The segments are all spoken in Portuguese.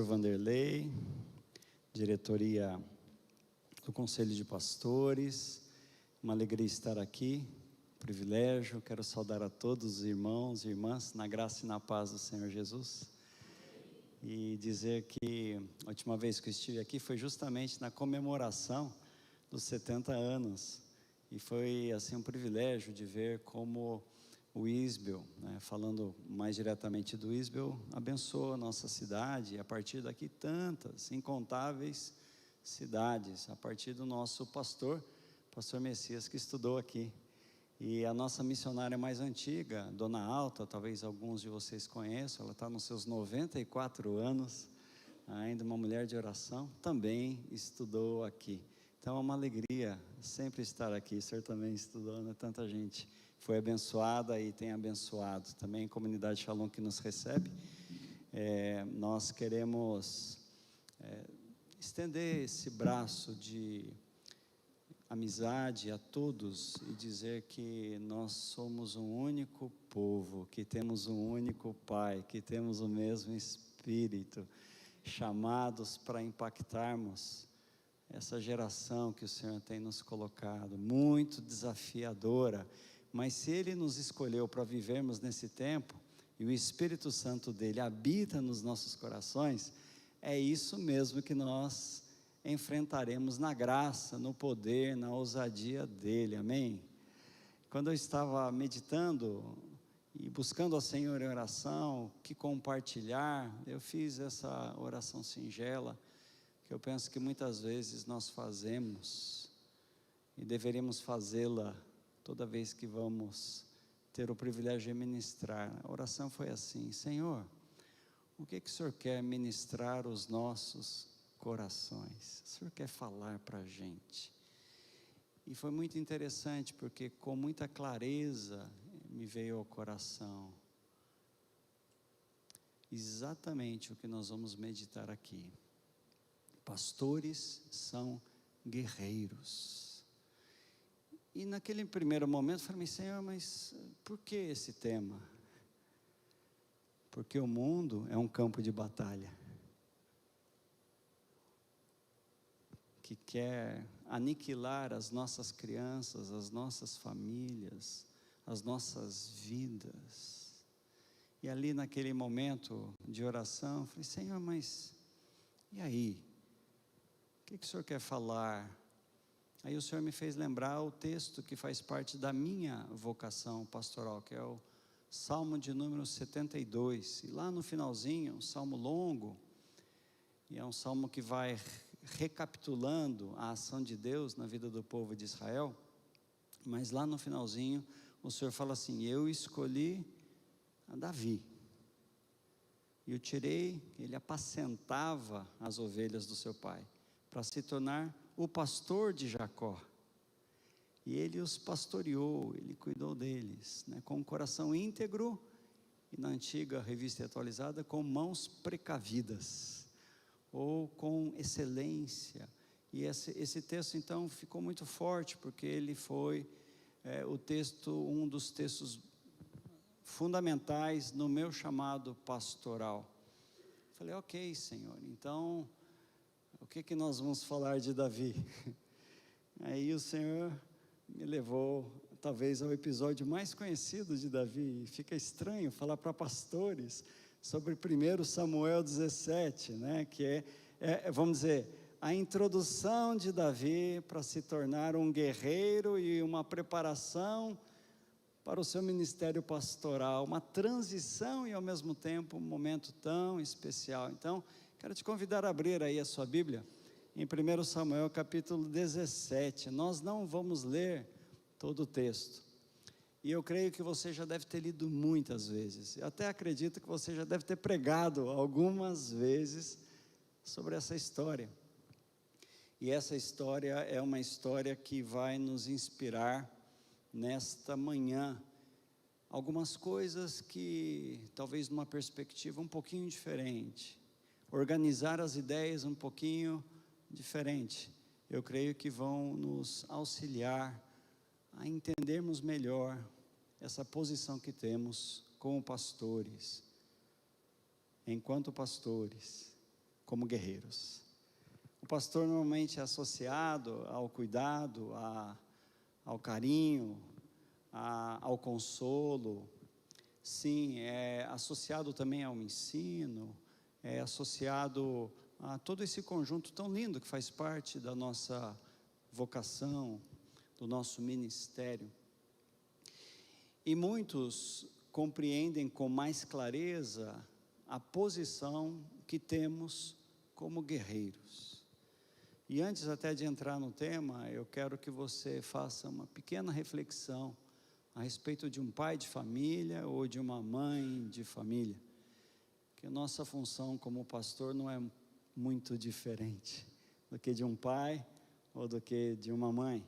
Vanderlei, diretoria do Conselho de Pastores, uma alegria estar aqui, privilégio. Quero saudar a todos os irmãos e irmãs, na graça e na paz do Senhor Jesus, e dizer que a última vez que eu estive aqui foi justamente na comemoração dos 70 anos, e foi assim um privilégio de ver como o Isbel, falando mais diretamente do Isbel, abençoa a nossa cidade, e a partir daqui tantas, incontáveis cidades, a partir do nosso pastor Messias, que estudou aqui. E a nossa missionária mais antiga, Dona Alta, talvez alguns de vocês conheçam, ela está nos seus 94 anos, ainda uma mulher de oração, também estudou aqui. Então é uma alegria sempre estar aqui. O senhor também estudou, né? Tanta gente foi abençoada e tem abençoado também a comunidade Shalom que nos recebe. Nós queremos estender esse braço de amizade a todos e dizer que nós somos um único povo, que temos um único Pai, que temos o mesmo Espírito, chamados para impactarmos essa geração que o Senhor tem nos colocado, muito desafiadora, mas se Ele nos escolheu para vivermos nesse tempo, e o Espírito Santo dEle habita nos nossos corações, é isso mesmo que nós enfrentaremos na graça, no poder, na ousadia dEle, amém? Quando eu estava meditando e buscando ao Senhor em oração, o que compartilhar, eu fiz essa oração singela, que eu penso que muitas vezes nós fazemos, e deveríamos fazê-la toda vez que vamos ter o privilégio de ministrar. A oração foi assim: Senhor, o que o Senhor quer ministrar os nossos corações? O Senhor quer falar para a gente? E foi muito interessante, porque com muita clareza me veio ao coração exatamente o que nós vamos meditar aqui. Pastores são guerreiros. E naquele primeiro momento eu falei: Senhor, mas por que esse tema? Porque o mundo é um campo de batalha, que quer aniquilar as nossas crianças, as nossas famílias, as nossas vidas. E ali naquele momento de oração, eu falei: Senhor, mas e aí? O que o Senhor quer falar? Aí o Senhor me fez lembrar o texto que faz parte da minha vocação pastoral, que é o Salmo de número 72, e lá no finalzinho, um salmo longo, e é um salmo que vai recapitulando a ação de Deus na vida do povo de Israel, mas lá no finalzinho, o Senhor fala assim: eu escolhi a Davi, e eu tirei, ele apacentava as ovelhas do seu pai, para se tornar o pastor de Jacó, e ele os pastoreou, ele cuidou deles, com o coração íntegro, e na antiga revista atualizada, com mãos precavidas, ou com excelência. E esse texto então ficou muito forte, porque ele foi um dos textos fundamentais no meu chamado pastoral. Falei: ok, Senhor, então o que nós vamos falar de Davi? Aí o Senhor me levou talvez ao episódio mais conhecido de Davi. Fica estranho falar para pastores sobre 1 Samuel 17, que vamos dizer, a introdução de Davi para se tornar um guerreiro e uma preparação para o seu ministério pastoral, uma transição e ao mesmo tempo um momento tão especial. Então, quero te convidar a abrir aí a sua Bíblia, em 1 Samuel capítulo 17, nós não vamos ler todo o texto, e eu creio que você já deve ter lido muitas vezes, eu até acredito que você já deve ter pregado algumas vezes sobre essa história, e essa história é uma história que vai nos inspirar nesta manhã, algumas coisas que talvez numa perspectiva um pouquinho diferente, organizar as ideias um pouquinho diferente, eu creio que vão nos auxiliar a entendermos melhor essa posição que temos como pastores, enquanto pastores, como guerreiros. O pastor normalmente é associado ao cuidado, ao carinho, ao consolo. Sim, é associado também ao ensino, é associado a todo esse conjunto tão lindo que faz parte da nossa vocação, do nosso ministério. E muitos compreendem com mais clareza a posição que temos como guerreiros. E antes até de entrar no tema, eu quero que você faça uma pequena reflexão a respeito de um pai de família ou de uma mãe de família, que a nossa função como pastor não é muito diferente do que de um pai ou do que de uma mãe,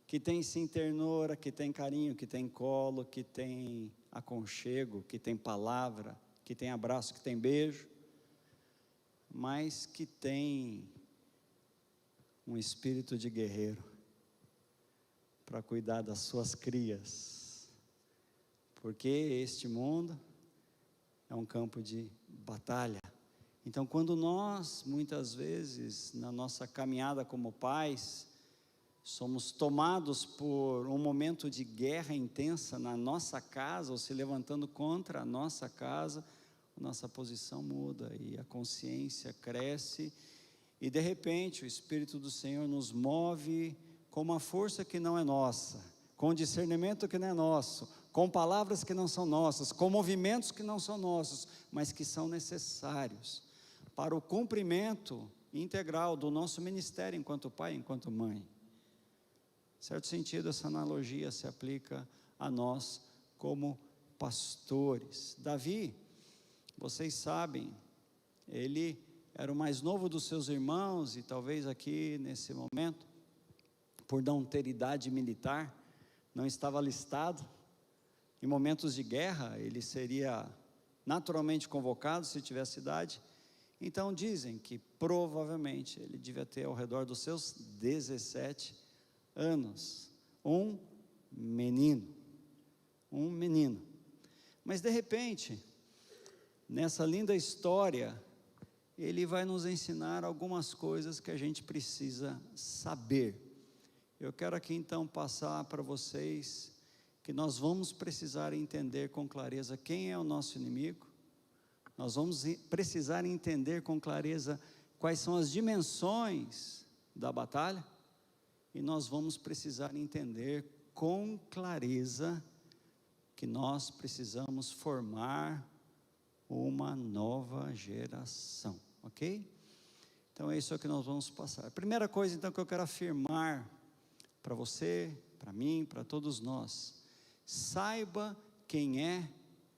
que tem sim ternura, que tem carinho, que tem colo, que tem aconchego, que tem palavra, que tem abraço, que tem beijo, mas que tem um espírito de guerreiro para cuidar das suas crias, porque este mundo é um campo de batalha. Então, quando nós, muitas vezes, na nossa caminhada como pais, somos tomados por um momento de guerra intensa na nossa casa, ou se levantando contra a nossa casa, nossa posição muda e a consciência cresce, e de repente o Espírito do Senhor nos move com uma força que não é nossa, com discernimento que não é nosso, com palavras que não são nossas, com movimentos que não são nossos, mas que são necessários para o cumprimento integral do nosso ministério enquanto pai, enquanto mãe. Em certo sentido, essa analogia se aplica a nós como pastores. Davi, vocês sabem, ele era o mais novo dos seus irmãos, e talvez aqui nesse momento, por não ter idade militar, não estava alistado. Em momentos de guerra, ele seria naturalmente convocado se tivesse idade. Então dizem que provavelmente ele devia ter ao redor dos seus 17 anos, um menino, mas de repente, nessa linda história, ele vai nos ensinar algumas coisas que a gente precisa saber. Eu quero aqui então passar para vocês que nós vamos precisar entender com clareza quem é o nosso inimigo, nós vamos precisar entender com clareza quais são as dimensões da batalha, e nós vamos precisar entender com clareza que nós precisamos formar uma nova geração, ok? Então é isso que nós vamos passar. A primeira coisa então que eu quero afirmar para você, para mim, para todos nós: saiba quem é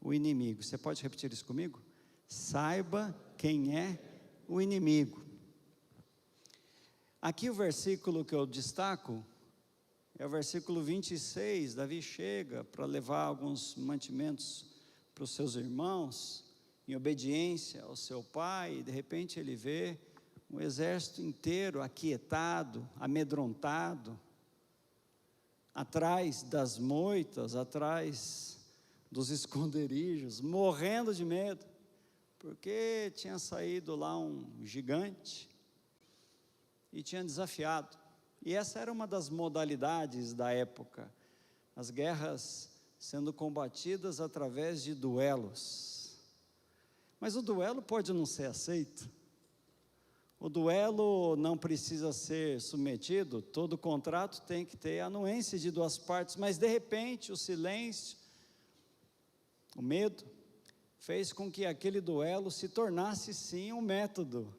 o inimigo. Você pode repetir isso comigo? Saiba quem é o inimigo. Aqui o versículo que eu destaco é o versículo 26. Davi chega para levar alguns mantimentos para os seus irmãos, em obediência ao seu pai, e de repente ele vê um exército inteiro aquietado, amedrontado, atrás das moitas, atrás dos esconderijos, morrendo de medo, porque tinha saído lá um gigante e tinha desafiado. E essa era uma das modalidades da época, as guerras sendo combatidas através de duelos. Mas o duelo pode não ser aceito, o duelo não precisa ser submetido, todo contrato tem que ter anuência de duas partes, mas de repente o silêncio, o medo, fez com que aquele duelo se tornasse sim um método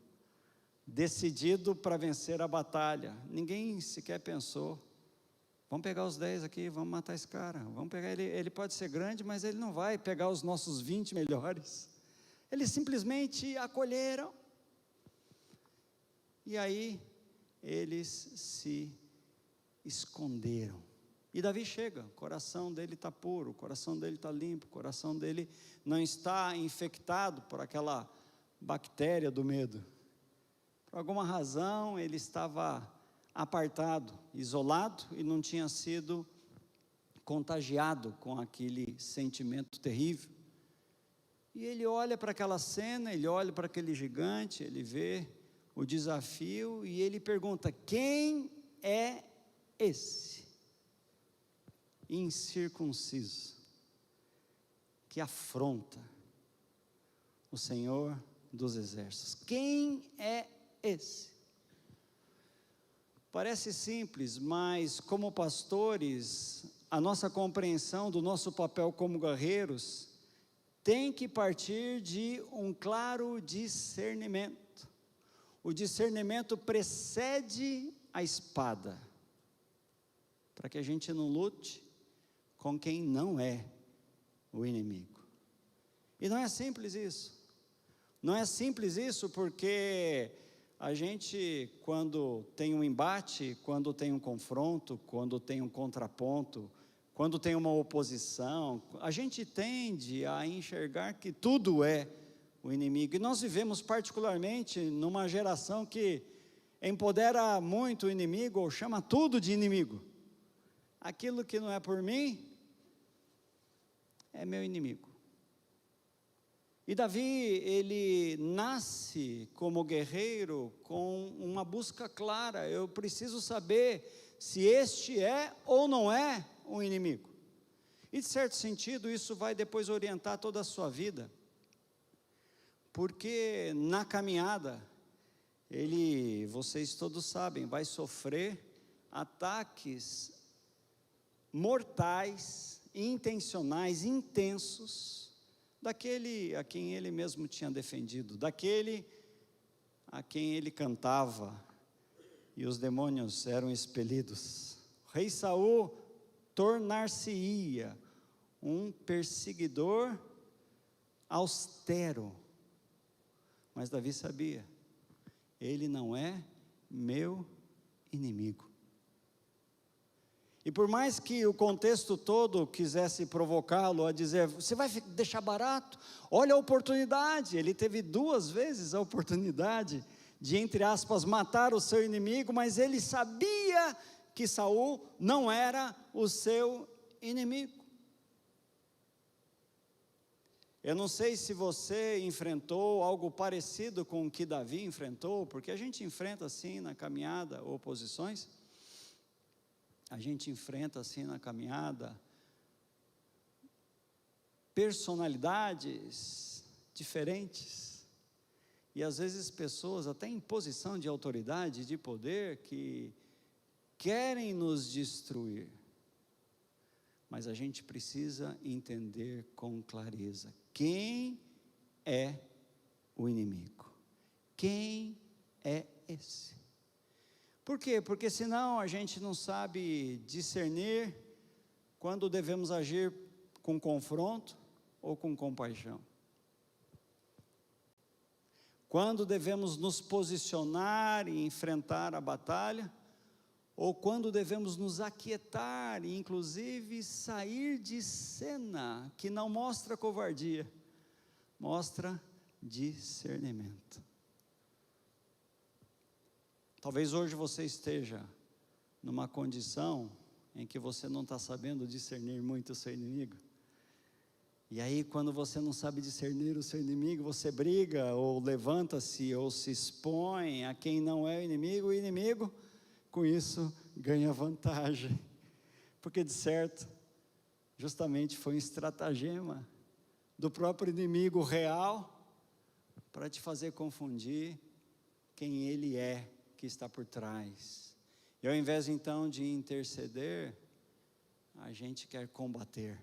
decidido para vencer a batalha. Ninguém sequer pensou, vamos pegar os 10 aqui, vamos matar esse cara, vamos pegar ele pode ser grande, mas ele não vai pegar os nossos 20 melhores. Eles simplesmente acolheram, e aí eles se esconderam. E Davi chega, o coração dele está puro, o coração dele está limpo, o coração dele não está infectado por aquela bactéria do medo. Por alguma razão ele estava apartado, isolado, e não tinha sido contagiado com aquele sentimento terrível. E ele olha para aquela cena, ele olha para aquele gigante, ele vê o desafio e ele pergunta: quem é esse incircunciso que afronta o Senhor dos Exércitos? Quem é esse? Parece simples, mas como pastores, a nossa compreensão do nosso papel como guerreiros tem que partir de um claro discernimento. O discernimento precede a espada, para que a gente não lute com quem não é o inimigo. E não é simples isso. Não é simples isso porque a gente, quando tem um embate, quando tem um confronto, quando tem um contraponto, quando tem uma oposição, a gente tende a enxergar que tudo é o inimigo. E nós vivemos particularmente numa geração que empodera muito o inimigo, ou chama tudo de inimigo. Aquilo que não é por mim, é meu inimigo. E Davi, ele nasce como guerreiro com uma busca clara: eu preciso saber se este é ou não é um inimigo. E de certo sentido isso vai depois orientar toda a sua vida, porque na caminhada, vocês todos sabem, vai sofrer ataques mortais, intencionais, intensos, daquele a quem ele mesmo tinha defendido, daquele a quem ele cantava, e os demônios eram expelidos. O rei Saul tornar-se-ia um perseguidor austero, mas Davi sabia: ele não é meu inimigo. E por mais que o contexto todo quisesse provocá-lo a dizer: você vai deixar barato? Olha a oportunidade. Ele teve 2 vezes a oportunidade de, entre aspas, matar o seu inimigo, mas ele sabia que Saul não era o seu inimigo. Eu não sei se você enfrentou algo parecido com o que Davi enfrentou, porque a gente enfrenta assim na caminhada oposições. A gente enfrenta assim na caminhada personalidades diferentes, e às vezes pessoas até em posição de autoridade, de poder, que querem nos destruir. Mas a gente precisa entender com clareza quem é o inimigo. Quem é esse? Por quê? Porque senão a gente não sabe discernir quando devemos agir com confronto ou com compaixão. Quando devemos nos posicionar e enfrentar a batalha, ou quando devemos nos aquietar e inclusive sair de cena, que não mostra covardia, mostra discernimento. Talvez hoje você esteja numa condição em que você não está sabendo discernir muito o seu inimigo. E aí, quando você não sabe discernir o seu inimigo, você briga, ou levanta-se, ou se expõe a quem não é o inimigo, com isso, ganha vantagem. Porque, de certo, justamente foi um estratagema do próprio inimigo real, para te fazer confundir quem ele é, que está por trás. E ao invés então de interceder, a gente quer combater.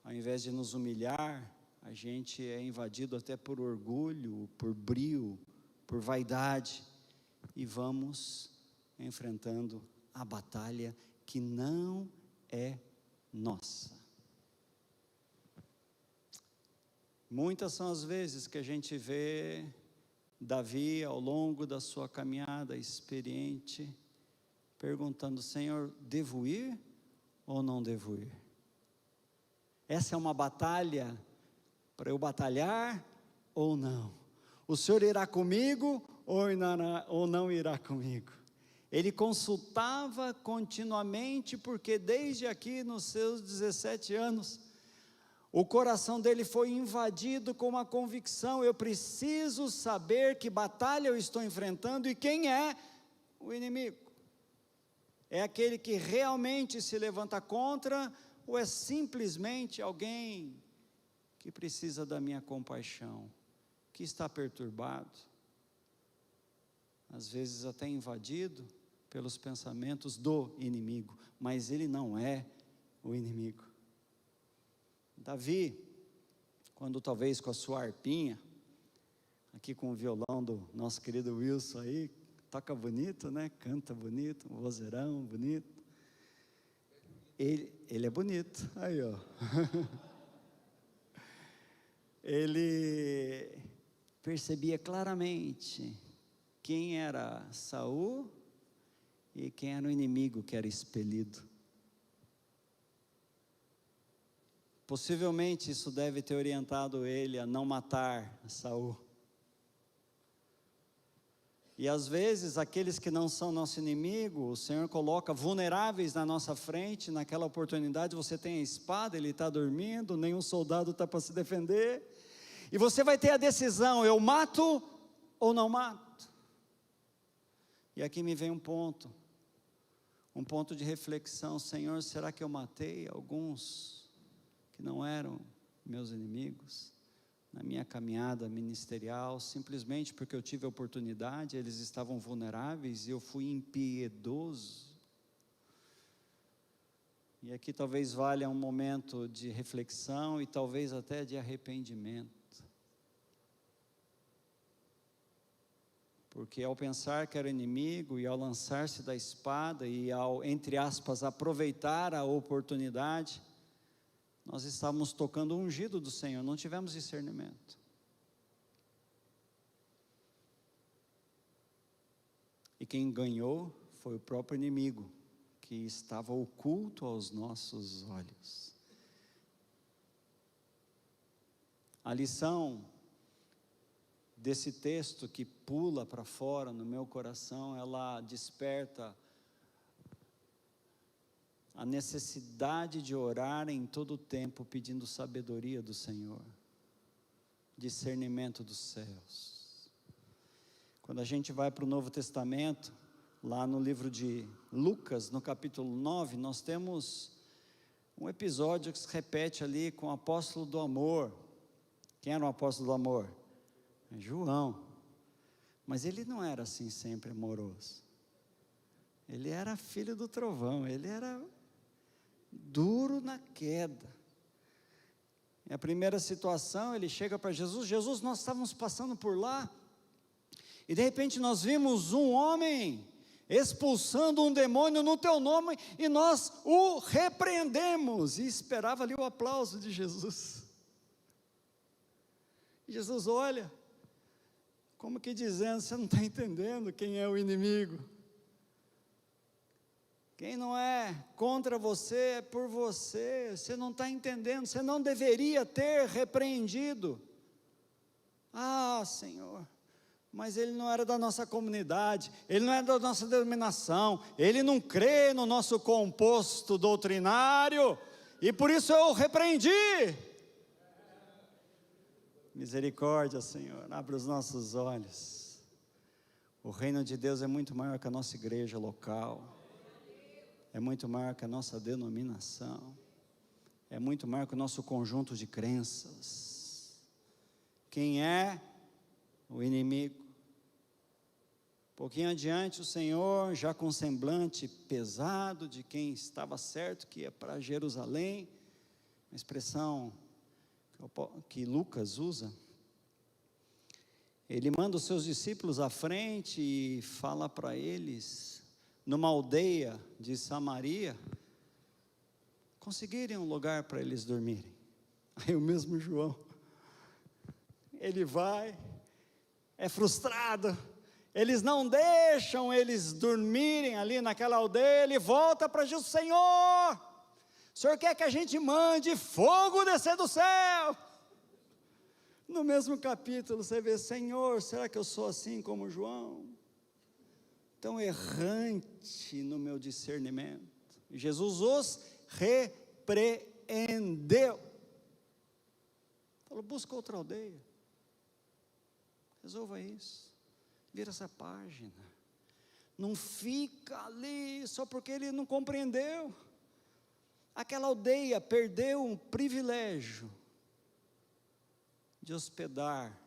Ao invés de nos humilhar, a gente é invadido até por orgulho, por brio, por vaidade, e vamos enfrentando a batalha que não é nossa. Muitas são as vezes que a gente vê Davi, ao longo da sua caminhada experiente, perguntando: Senhor, devo ir ou não devo ir? Essa é uma batalha para eu batalhar ou não? O Senhor irá comigo ou não irá comigo? Ele consultava continuamente, porque desde aqui nos seus 17 anos, O coração dele foi invadido com uma convicção: eu preciso saber que batalha eu estou enfrentando e quem é o inimigo. É aquele que realmente se levanta contra, ou é simplesmente alguém que precisa da minha compaixão, que está perturbado, às vezes até invadido pelos pensamentos do inimigo, mas ele não é o inimigo. Davi, quando talvez com a sua harpinha, aqui com o violão do nosso querido Wilson aí, toca bonito, né? Canta bonito, um vozeirão bonito. Ele é bonito, aí ó. Ele percebia claramente quem era Saul e quem era o inimigo que era expelido. Possivelmente isso deve ter orientado ele a não matar Saul. E às vezes aqueles que não são nosso inimigo, o Senhor coloca vulneráveis na nossa frente. Naquela oportunidade você tem a espada, ele está dormindo, nenhum soldado está para se defender, e você vai ter a decisão: eu mato ou não mato? E aqui me vem um ponto de reflexão: Senhor, será que eu matei alguns que não eram meus inimigos na minha caminhada ministerial, simplesmente porque eu tive a oportunidade, eles estavam vulneráveis e eu fui impiedoso? E aqui talvez valha um momento de reflexão e talvez até de arrependimento. Porque ao pensar que era inimigo e ao lançar-se da espada e ao, entre aspas, aproveitar a oportunidade, nós estávamos tocando o ungido do Senhor, não tivemos discernimento. E quem ganhou foi o próprio inimigo, que estava oculto aos nossos olhos. A lição desse texto que pula para fora no meu coração, ela desperta a necessidade de orar em todo o tempo, pedindo sabedoria do Senhor, discernimento dos céus. Quando a gente vai para o Novo Testamento, lá no livro de Lucas, no capítulo 9, nós temos um episódio que se repete ali com o apóstolo do amor. Quem era o apóstolo do amor? João. Mas ele não era assim sempre amoroso. Ele era filho do trovão, ele era duro na queda. E a primeira situação, ele chega para Jesus: Jesus, nós estávamos passando por lá, e de repente nós vimos um homem expulsando um demônio no teu nome, e nós o repreendemos. E esperava ali o aplauso de Jesus. E Jesus olha, como que dizendo: você não está entendendo quem é o inimigo. Quem não é contra você é por você. Você não está entendendo, você não deveria ter repreendido. Ah, Senhor, mas ele não era da nossa comunidade, ele não é da nossa denominação, ele não crê no nosso composto doutrinário, e por isso eu o repreendi. Misericórdia, Senhor, abre os nossos olhos. O reino de Deus é muito maior que a nossa igreja local, é muito maior que a nossa denominação, é muito maior que o nosso conjunto de crenças. Quem é o inimigo? Um pouquinho adiante, o Senhor, já com semblante pesado de quem estava certo que ia para Jerusalém, uma expressão que Lucas usa, ele manda os seus discípulos à frente e fala para eles, numa aldeia de Samaria, conseguirem um lugar para eles dormirem. Aí o mesmo João, ele vai, é frustrado, eles não deixam eles dormirem ali naquela aldeia, ele volta para Jesus: Senhor, o Senhor quer que a gente mande fogo descer do céu? No mesmo capítulo você vê: Senhor, será que eu sou assim como João? Tão errante no meu discernimento. Jesus os repreendeu. Falou, busca outra aldeia. Resolva isso. Vira essa página. Não fica ali só porque ele não compreendeu. Aquela aldeia perdeu um privilégio de hospedar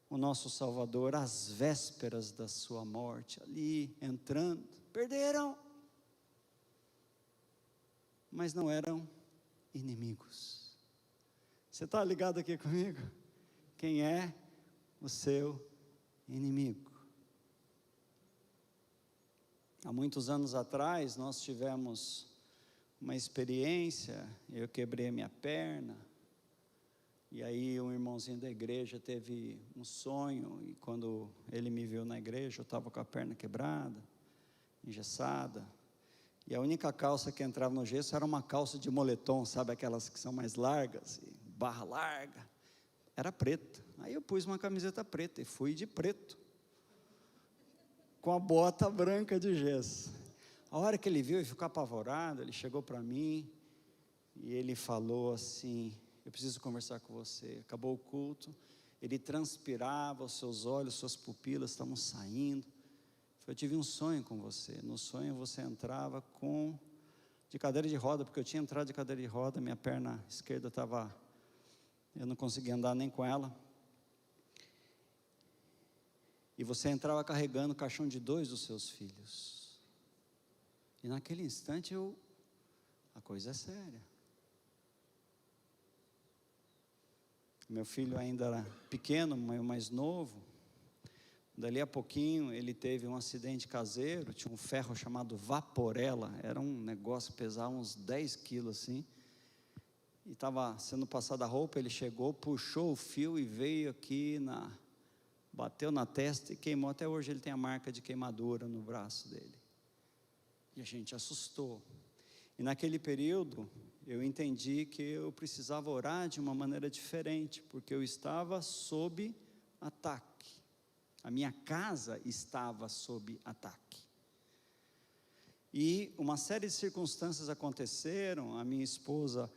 o nosso Salvador às vésperas da sua morte, ali entrando. Perderam. Mas não eram inimigos. Você está ligado aqui comigo? Quem é o seu inimigo? Há muitos anos atrás, nós tivemos uma experiência, eu quebrei a minha perna, e aí um irmãozinho da igreja teve um sonho, e quando ele me viu na igreja, eu estava com a perna quebrada, engessada, e a única calça que entrava no gesso era uma calça de moletom, sabe aquelas que são mais largas, barra larga, era preta. Aí eu pus uma camiseta preta e fui de preto, com a bota branca de gesso. A hora que ele viu e ficou apavorado, ele chegou para mim e ele falou assim, eu preciso conversar com você. Acabou o culto, ele transpirava, os seus olhos, suas pupilas estavam saindo. Eu tive um sonho com você. No sonho você entrava de cadeira de roda, porque eu tinha entrado de cadeira de roda, minha perna esquerda estava, eu não conseguia andar nem com ela. E você entrava carregando o caixão de 2 dos seus filhos. E naquele instante a coisa é séria. Meu filho ainda era pequeno, mais novo. Dali a pouquinho ele teve um acidente caseiro, tinha um ferro chamado Vaporella, era um negócio, pesava uns 10 quilos assim, e estava sendo passada a roupa, ele chegou, puxou o fio e veio aqui, bateu na testa e queimou. Até hoje ele tem a marca de queimadura no braço dele, e a gente assustou. E naquele período eu entendi que eu precisava orar de uma maneira diferente, porque eu estava sob ataque. A minha casa estava sob ataque. E uma série de circunstâncias aconteceram. A minha esposa,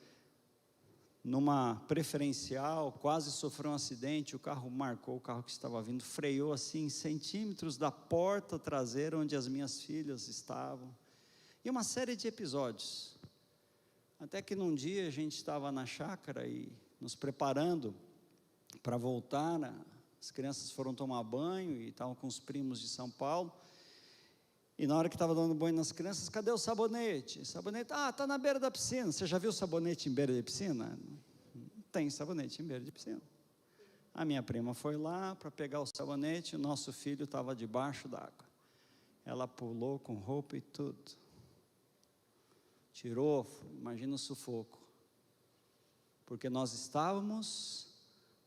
numa preferencial, quase sofreu um acidente. O carro marcou, o carro que estava vindo, freou assim em centímetros da porta traseira onde as minhas filhas estavam. E uma série de episódios. Até que num dia a gente estava na chácara e nos preparando para voltar. As crianças foram tomar banho e estavam com os primos de São Paulo. E na hora que estava dando banho nas crianças, cadê o sabonete? Sabonete, está na beira da piscina. Você já viu sabonete em beira de piscina? Não tem sabonete em beira de piscina. A minha prima foi lá para pegar o sabonete, o nosso filho estava debaixo d'água. Ela pulou com roupa e tudo. Tirou, imagina o sufoco. Porque nós estávamos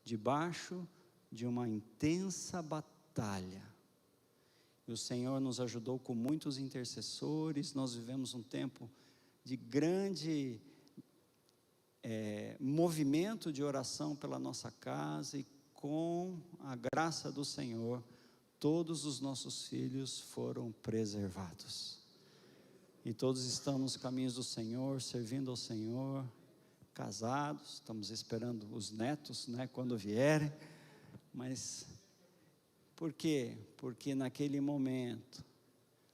debaixo de uma intensa batalha, e o Senhor nos ajudou com muitos intercessores. Nós vivemos um tempo de grande movimento de oração pela nossa casa, e com a graça do Senhor, todos os nossos filhos foram preservados, e todos estão nos caminhos do Senhor, servindo ao Senhor, casados, estamos esperando os netos, quando vierem. Mas, por quê? Porque naquele momento,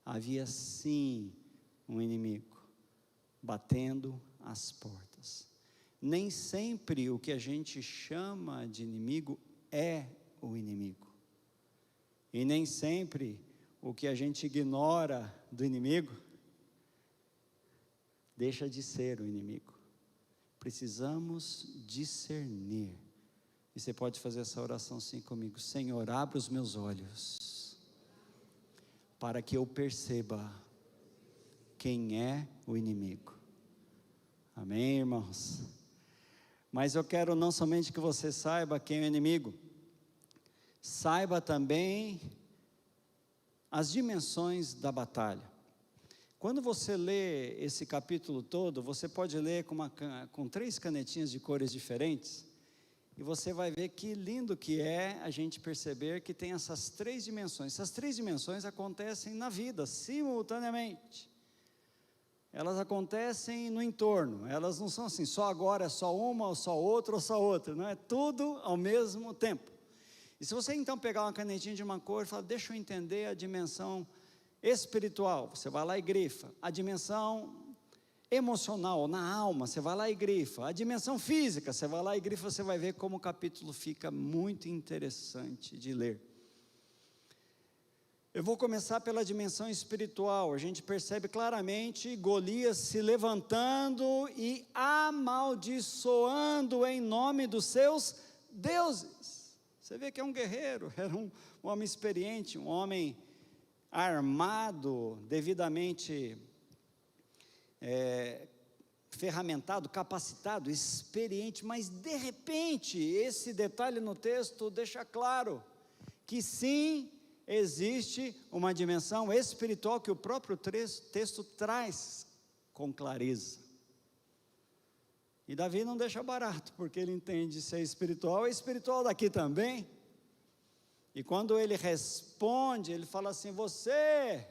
havia sim um inimigo, batendo as portas. Nem sempre o que a gente chama de inimigo é o inimigo. E nem sempre o que a gente ignora do inimigo, deixa de ser o inimigo. Precisamos discernir. E você pode fazer essa oração assim comigo: Senhor, abre os meus olhos, para que eu perceba quem é o inimigo. Amém, irmãos? Mas eu quero não somente que você saiba quem é o inimigo, saiba também as dimensões da batalha. Quando você lê esse capítulo todo, você pode ler com 3 canetinhas de cores diferentes, e você vai ver que lindo que é a gente perceber que tem essas 3 dimensões. Essas 3 dimensões acontecem na vida, simultaneamente. elas acontecem no entorno, elas não são assim, só agora é só uma, ou só outra, ou só outra, não é tudo ao mesmo tempo. E se você então pegar uma canetinha de uma cor e falar, deixa eu entender a dimensão espiritual, você vai lá e grifa. A dimensão emocional, na alma, você vai lá e grifa. A dimensão física, você vai lá e grifa, você vai ver como o capítulo fica muito interessante de ler. Eu vou começar pela dimensão espiritual. A gente percebe claramente Golias se levantando e amaldiçoando em nome dos seus deuses. Você vê que é um guerreiro, era um homem experiente, um homem armado, devidamente ferramentado, capacitado, experiente, mas de repente, esse detalhe no texto deixa claro que sim, existe uma dimensão espiritual que o próprio texto traz com clareza. E Davi não deixa barato, porque ele entende se é espiritual daqui também. E quando ele responde, ele fala assim, você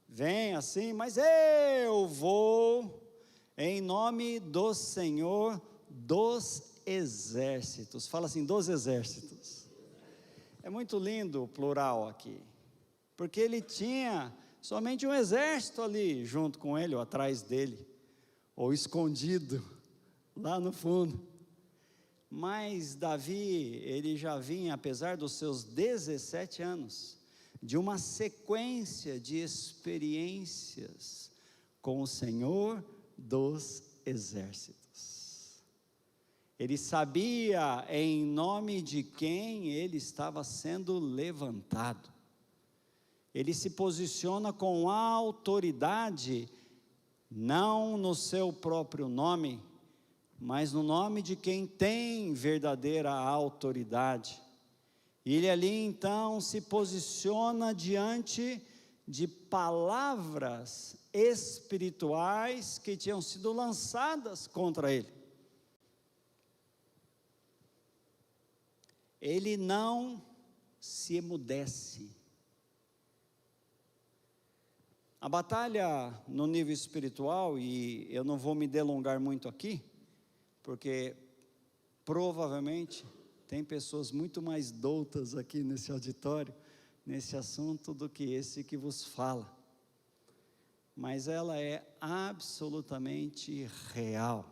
vem assim, mas eu vou em nome do Senhor dos exércitos. Fala assim, dos exércitos. É muito lindo o plural aqui, porque ele tinha somente um exército ali junto com ele, ou atrás dele, ou escondido lá no fundo. Mas Davi, ele já vinha, apesar dos seus 17 anos, de uma sequência de experiências com o Senhor dos exércitos. Ele sabia em nome de quem ele estava sendo levantado. Ele se posiciona com autoridade, não no seu próprio nome, mas no nome de quem tem verdadeira autoridade. Ele ali então se posiciona diante de palavras espirituais que tinham sido lançadas contra ele. Ele não se emudece. A batalha no nível espiritual, e eu não vou me delongar muito aqui, porque provavelmente tem pessoas muito mais doutas aqui nesse auditório, nesse assunto, do que esse que vos fala. Mas ela é absolutamente real.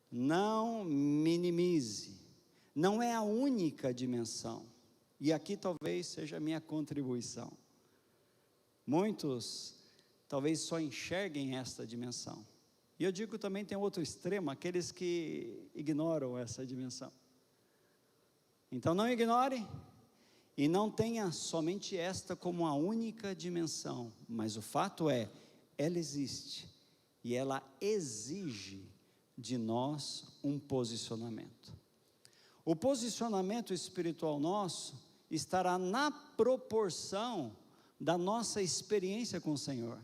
Não minimize. Não é a única dimensão, e aqui talvez seja a minha contribuição. Muitos talvez só enxerguem esta dimensão, e eu digo também tem outro extremo, aqueles que ignoram essa dimensão. Então não ignore, e não tenha somente esta como a única dimensão, mas o fato é, ela existe, e ela exige de nós um posicionamento. O posicionamento espiritual nosso estará na proporção da nossa experiência com o Senhor.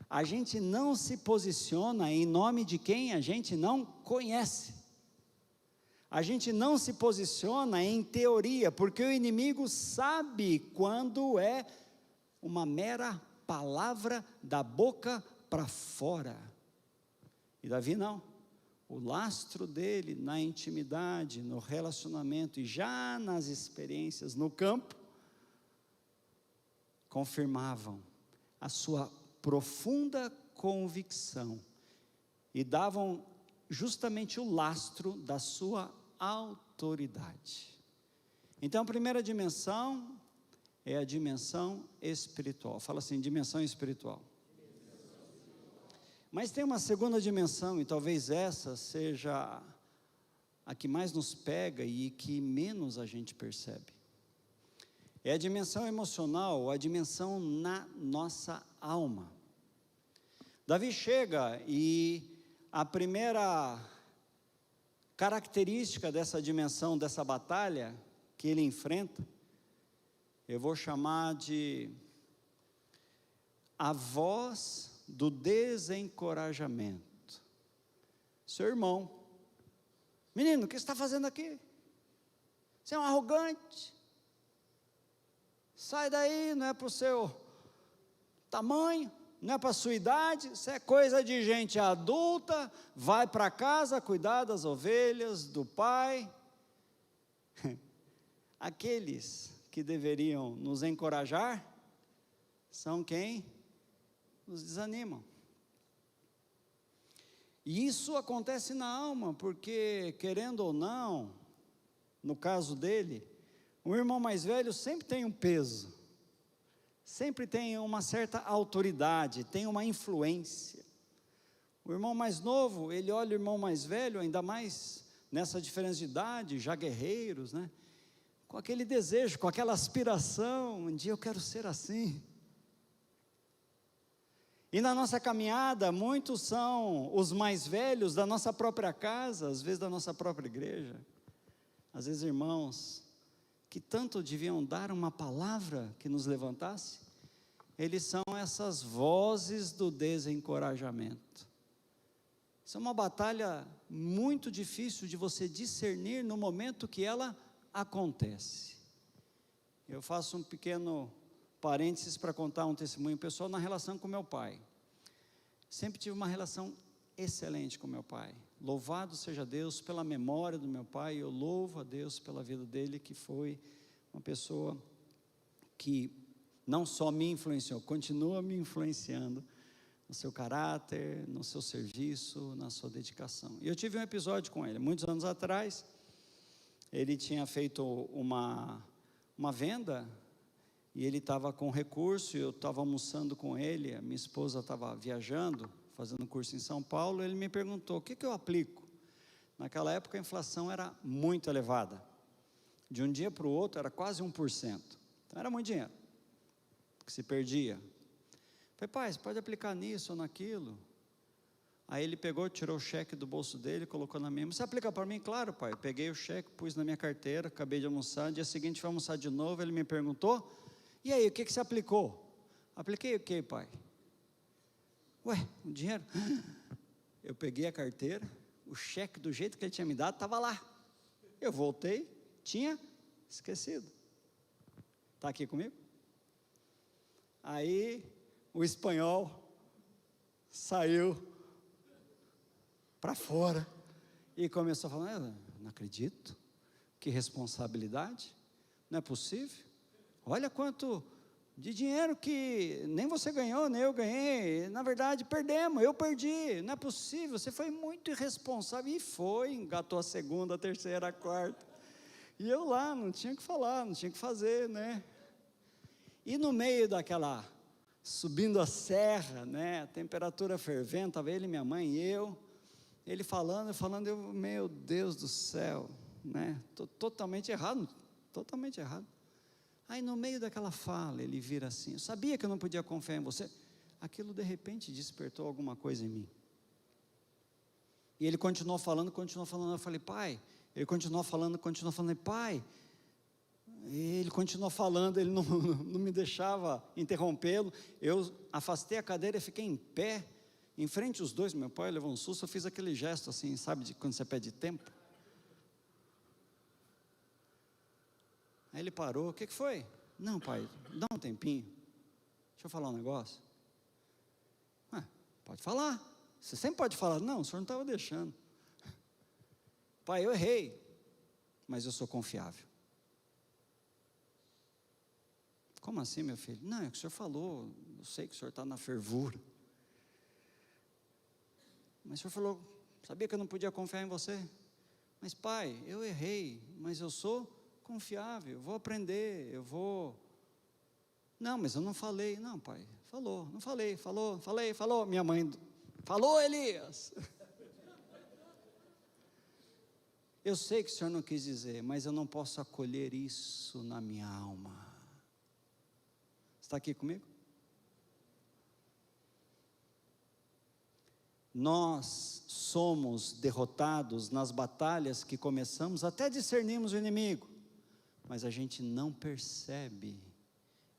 A gente não se posiciona em nome de quem a gente não conhece. A gente não se posiciona em teoria, porque o inimigo sabe quando é uma mera palavra da boca para fora. E Davi não. O lastro dele na intimidade, no relacionamento e já nas experiências no campo, confirmavam a sua profunda convicção e davam justamente o lastro da sua autoridade. Então a primeira dimensão é a dimensão espiritual. Fala assim, dimensão espiritual. Mas tem uma segunda dimensão, e talvez essa seja a que mais nos pega e que menos a gente percebe. É a dimensão emocional, a dimensão na nossa alma. Davi chega e a primeira característica dessa dimensão, dessa batalha que ele enfrenta, eu vou chamar de a voz do desencorajamento. Seu irmão, menino, o que você está fazendo aqui? Você é um arrogante, sai daí, não é para o seu tamanho, não é para a sua idade, isso é coisa de gente adulta, vai para casa cuidar das ovelhas do pai. Aqueles que deveriam nos encorajar, são quem nos desanimam. E isso acontece na alma, porque, querendo ou não, no caso dele, o irmão mais velho sempre tem um peso, sempre tem uma certa autoridade, tem uma influência. O irmão mais novo, ele olha o irmão mais velho, ainda mais nessa diferença de idade, já guerreiros, né? Com aquele desejo, com aquela aspiração, um dia eu quero ser assim. E na nossa caminhada, muitos são os mais velhos da nossa própria casa, às vezes da nossa própria igreja, às vezes irmãos, que tanto deviam dar uma palavra que nos levantasse, eles são essas vozes do desencorajamento. Isso é uma batalha muito difícil de você discernir no momento que ela acontece. Eu faço um pequeno parênteses para contar um testemunho pessoal na relação com meu pai. Sempre tive uma relação excelente com meu pai. Louvado seja Deus pela memória do meu pai, eu louvo a Deus pela vida dele, que foi uma pessoa que não só me influenciou, continua me influenciando no seu caráter, no seu serviço, na sua dedicação. E eu tive um episódio com ele, muitos anos atrás. Ele tinha feito uma venda, e ele estava com recurso, eu estava almoçando com ele, a minha esposa estava viajando, fazendo curso em São Paulo, ele me perguntou, o que eu aplico? Naquela época a inflação era muito elevada, de um dia para o outro era quase 1%, então era muito dinheiro, que se perdia. Falei, pai, você pode aplicar nisso ou naquilo? Aí ele pegou, tirou o cheque do bolso dele, colocou na minha mão. Você aplica para mim? Claro, pai. Eu peguei o cheque, pus na minha carteira, acabei de almoçar. Dia seguinte, fui almoçar de novo. Ele me perguntou, e aí, o que você aplicou? Apliquei o quê, pai? Ué, o dinheiro? Eu peguei a carteira, o cheque do jeito que ele tinha me dado, estava lá. Eu voltei, tinha esquecido. Está aqui comigo? Aí, o espanhol saiu para fora, e começou a falar, não acredito, que responsabilidade, não é possível, olha quanto de dinheiro que nem você ganhou, nem eu ganhei, na verdade perdemos, eu perdi, não é possível, você foi muito irresponsável, e foi, engatou a segunda, a terceira, a quarta, e eu lá, não tinha o que falar, não tinha o que fazer, né, e no meio daquela, subindo a serra, né, a temperatura fervendo, estava ele, minha mãe e eu, ele falando, eu, meu Deus do céu, né, totalmente errado, aí no meio daquela fala, ele vira assim, eu sabia que eu não podia confiar em você, aquilo de repente despertou alguma coisa em mim, e ele continuou falando, eu falei, pai, ele continuou falando, pai, ele continuou falando, ele não me deixava interrompê-lo, eu afastei a cadeira e fiquei em pé, em frente aos dois, meu pai levou um susto, eu fiz aquele gesto assim, sabe, de quando você pede tempo, aí ele parou, o que foi? Não, pai, dá um tempinho, deixa eu falar um negócio, pode falar, você sempre pode falar, não, o senhor não estava deixando, pai, eu errei, mas eu sou confiável. Como assim, meu filho? Não, é o que o senhor falou, eu sei que o senhor está na fervura, mas o senhor falou, sabia que eu não podia confiar em você? Mas pai, eu errei, mas eu sou confiável, eu vou aprender, eu vou... Não, mas eu não falei. Não, pai, falou, não falei, falou, minha mãe, falou, Elias. Eu sei que o senhor não quis dizer, mas eu não posso acolher isso na minha alma. Está aqui comigo? Nós somos derrotados nas batalhas que começamos, até discernimos o inimigo, mas a gente não percebe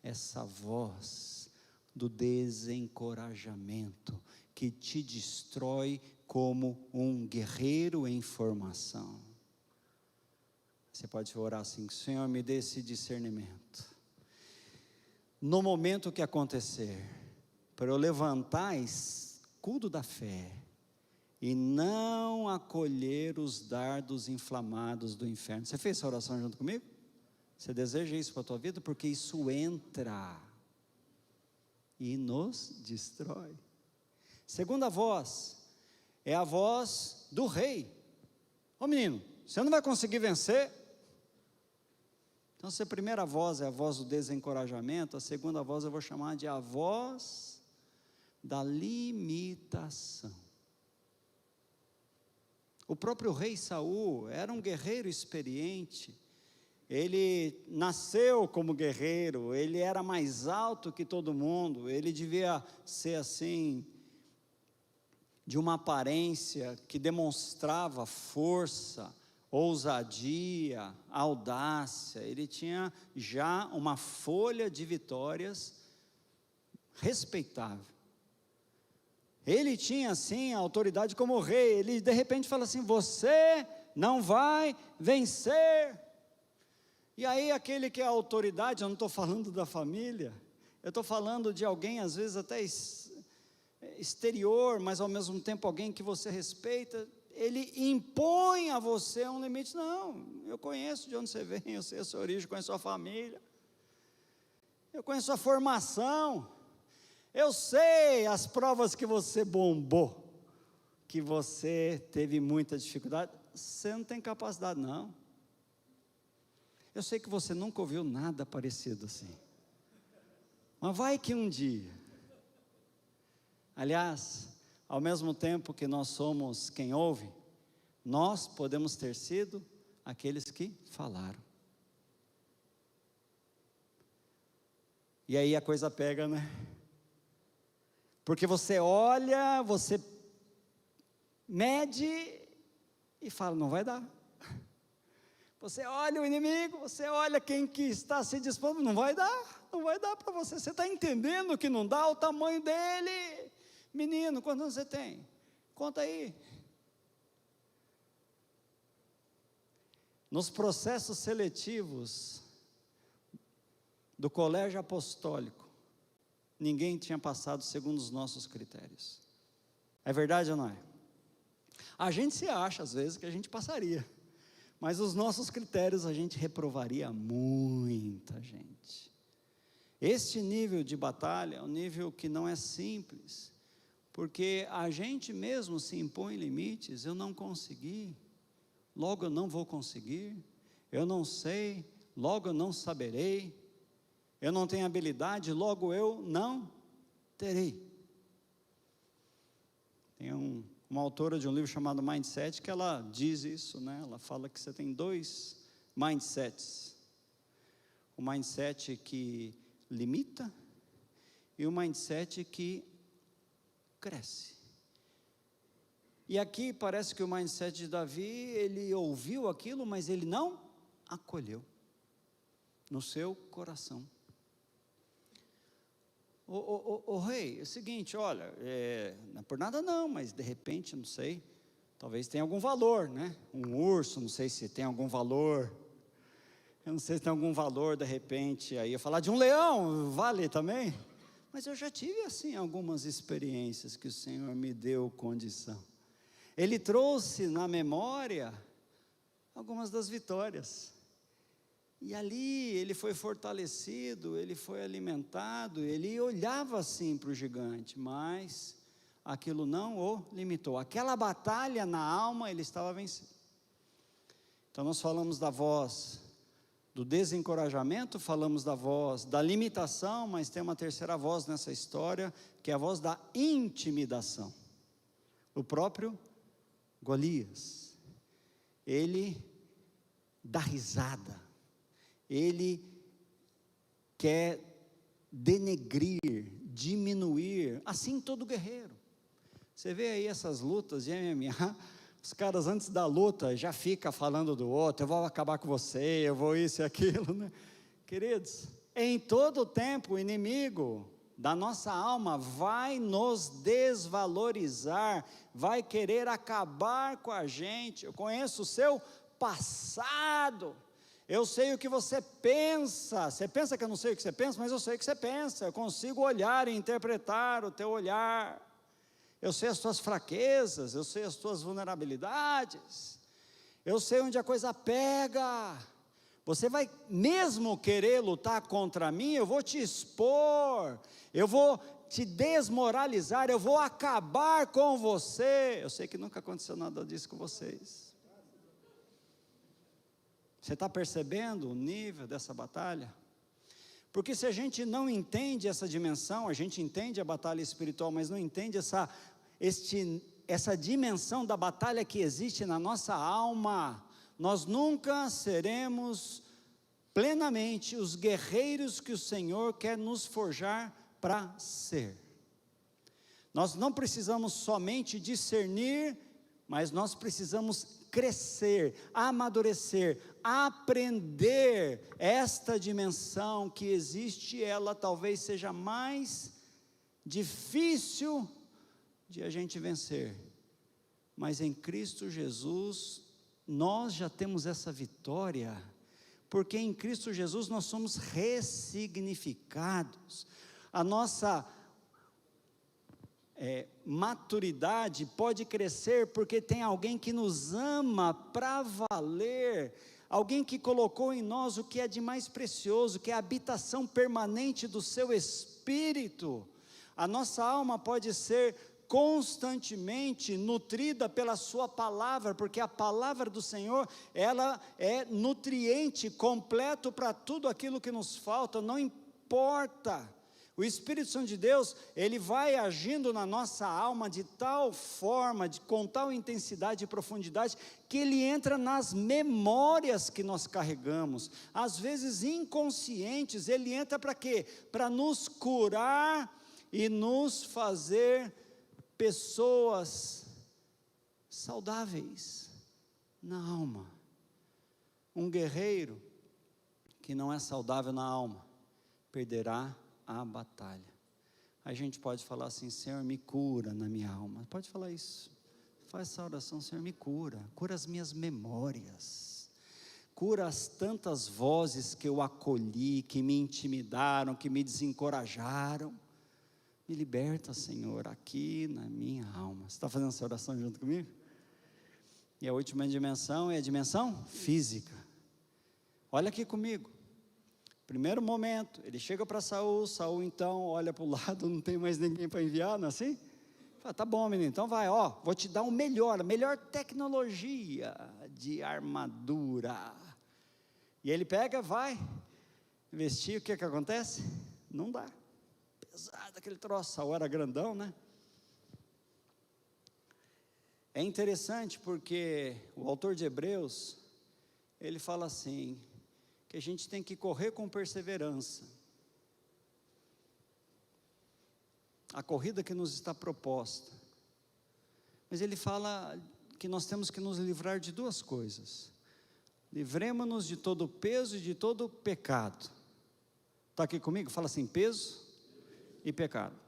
essa voz do desencorajamento que te destrói como um guerreiro em formação. Você pode orar assim, Senhor, me dê esse discernimento. No momento que acontecer, para eu levantar escudo da fé, e não acolher os dardos inflamados do inferno. Você fez essa oração junto comigo? Você deseja isso para a tua vida? Porque isso entra e nos destrói. Segunda voz, é a voz do rei. Ô menino, você não vai conseguir vencer? Então, se a primeira voz é a voz do desencorajamento, a segunda voz eu vou chamar de a voz da limitação. O próprio rei Saul era um guerreiro experiente, ele nasceu como guerreiro, ele era mais alto que todo mundo, ele devia ser assim, de uma aparência que demonstrava força, ousadia, audácia, ele tinha já uma folha de vitórias respeitável. Ele tinha assim a autoridade como rei. Ele de repente fala assim: você não vai vencer. E aí aquele que é a autoridade, eu não estou falando da família, eu estou falando de alguém às vezes até exterior, mas ao mesmo tempo alguém que você respeita, ele impõe a você um limite. Não, eu conheço de onde você vem, eu sei a sua origem, conheço a sua família, eu conheço a formação, eu sei as provas que você bombou, que você teve muita dificuldade. Você não tem capacidade não. Eu sei que você nunca ouviu nada parecido assim, mas vai que um dia. Aliás, ao mesmo tempo que nós somos quem ouve, nós podemos ter sido aqueles que falaram. E aí a coisa pega, né? Porque você olha, você mede e fala: não vai dar. Você olha o inimigo, você olha quem que está se dispondo, não vai dar para você. Você está entendendo que não dá o tamanho dele? Menino, quantos anos você tem? Conta aí. Nos processos seletivos do colégio apostólico, ninguém tinha passado segundo os nossos critérios. É verdade ou não é? A gente se acha às vezes que a gente passaria, mas os nossos critérios a gente reprovaria muita gente. Este nível de batalha é um nível que não é simples, porque a gente mesmo se impõe limites. Eu não consegui, logo eu não vou conseguir, eu não sei, logo eu não saberei, eu não tenho habilidade, logo eu não terei. Tem uma autora de um livro chamado Mindset, que ela diz isso, né? Ela fala que você tem 2 mindsets, o mindset que limita e o mindset que cresce. E aqui parece que o mindset de Davi, ele ouviu aquilo, mas ele não acolheu no seu coração. O rei, é o seguinte, olha, não é por nada não, mas de repente, não sei, talvez tenha algum valor, né? Um urso, não sei se tem algum valor, eu não sei se tem algum valor de repente, aí eu falar de um leão, vale também? Mas eu já tive assim algumas experiências que o Senhor me deu condição. Ele trouxe na memória algumas das vitórias. E ali ele foi fortalecido, ele foi alimentado, ele olhava assim para o gigante, mas aquilo não o limitou. Aquela batalha na alma ele estava vencendo. Então nós falamos da voz do desencorajamento, falamos da voz da limitação, mas tem uma terceira voz nessa história, que é a voz da intimidação. O próprio Golias, ele dá risada, ele quer denegrir, diminuir, assim todo guerreiro. Você vê aí essas lutas de MMA, os caras antes da luta já ficam falando do outro: eu vou acabar com você, eu vou isso e aquilo, né? Queridos, em todo tempo o inimigo da nossa alma vai nos desvalorizar, vai querer acabar com a gente. Eu conheço o seu passado, Eu sei o que você pensa. Você pensa que eu não sei o que você pensa, mas eu sei o que você pensa. Eu consigo olhar e interpretar o teu olhar. Eu sei as tuas fraquezas, eu sei as tuas vulnerabilidades. Eu sei onde a coisa pega. Você vai mesmo querer lutar contra mim? Eu vou te expor. Eu vou te desmoralizar, eu vou acabar com você. Eu sei que nunca aconteceu nada disso com vocês. Você está percebendo o nível dessa batalha? Porque se a gente não entende essa dimensão, a gente entende a batalha espiritual, mas não entende essa dimensão da batalha que existe na nossa alma, nós nunca seremos plenamente os guerreiros que o Senhor quer nos forjar para ser. Nós não precisamos somente discernir, mas nós precisamos crescer, amadurecer, aprender esta dimensão que existe. Ela talvez seja mais difícil de a gente vencer, mas em Cristo Jesus nós já temos essa vitória, porque em Cristo Jesus nós somos ressignificados. A nossa maturidade pode crescer porque tem alguém que nos ama para valer, alguém que colocou em nós o que é de mais precioso, que é a habitação permanente do seu Espírito. A nossa alma pode ser constantemente nutrida pela sua palavra, porque a palavra do Senhor, ela é nutriente completo para tudo aquilo que nos falta, não importa. O Espírito Santo de Deus, ele vai agindo na nossa alma de tal forma, com tal intensidade e profundidade, que ele entra nas memórias que nós carregamos, às vezes inconscientes. Ele entra para quê? Para nos curar e nos fazer pessoas saudáveis na alma. Um guerreiro que não é saudável na alma, perderá a batalha. A gente pode falar assim: Senhor, me cura na minha alma. Pode falar isso. Faz essa oração: Senhor, me cura. Cura as minhas memórias. Cura as tantas vozes que eu acolhi, que me intimidaram, que me desencorajaram. Me liberta, Senhor, aqui na minha alma. Você está fazendo essa oração junto comigo? E a última dimensão é a dimensão física. Olha aqui comigo. Primeiro momento, ele chega para Saul. Saul então olha para o lado, não tem mais ninguém para enviar, não é assim? Fala: tá bom, menino, então vai, vou te dar a melhor tecnologia de armadura. E ele pega, vai vestir. O que acontece? Não dá. Pesado aquele troço. Saul era grandão, né? É interessante porque o autor de Hebreus, ele fala assim, que a gente tem que correr com perseverança a corrida que nos está proposta. Mas ele fala que nós temos que nos livrar de duas coisas: livremos-nos de todo o peso e de todo o pecado. Está aqui comigo? Fala assim: peso e pecado.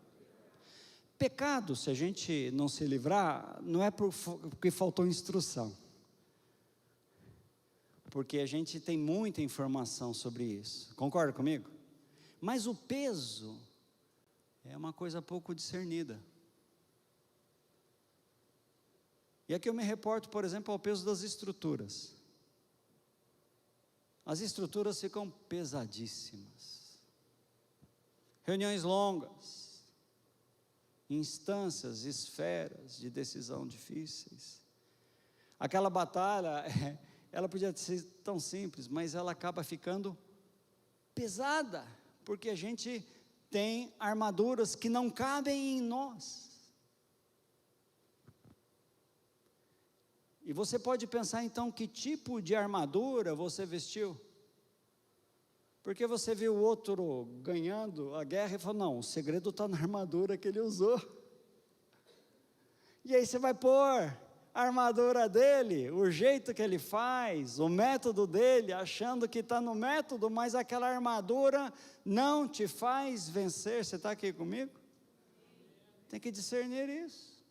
Pecado, se a gente não se livrar, não é porque faltou instrução, porque a gente tem muita informação sobre isso. Concorda comigo? Mas o peso é uma coisa pouco discernida. E aqui eu me reporto, por exemplo, ao peso das estruturas. As estruturas ficam pesadíssimas. Reuniões longas, instâncias, esferas de decisão difíceis. Aquela batalha, ela podia ser tão simples, mas ela acaba ficando pesada, porque a gente tem armaduras que não cabem em nós. E você pode pensar então, que tipo de armadura você vestiu? Porque você viu o outro ganhando a guerra e falou: não, o segredo está na armadura que ele usou. E aí você vai pôr a armadura dele, o jeito que ele faz, o método dele, achando que está no método, mas aquela armadura não te faz vencer. Você está aqui comigo? Tem que discernir isso.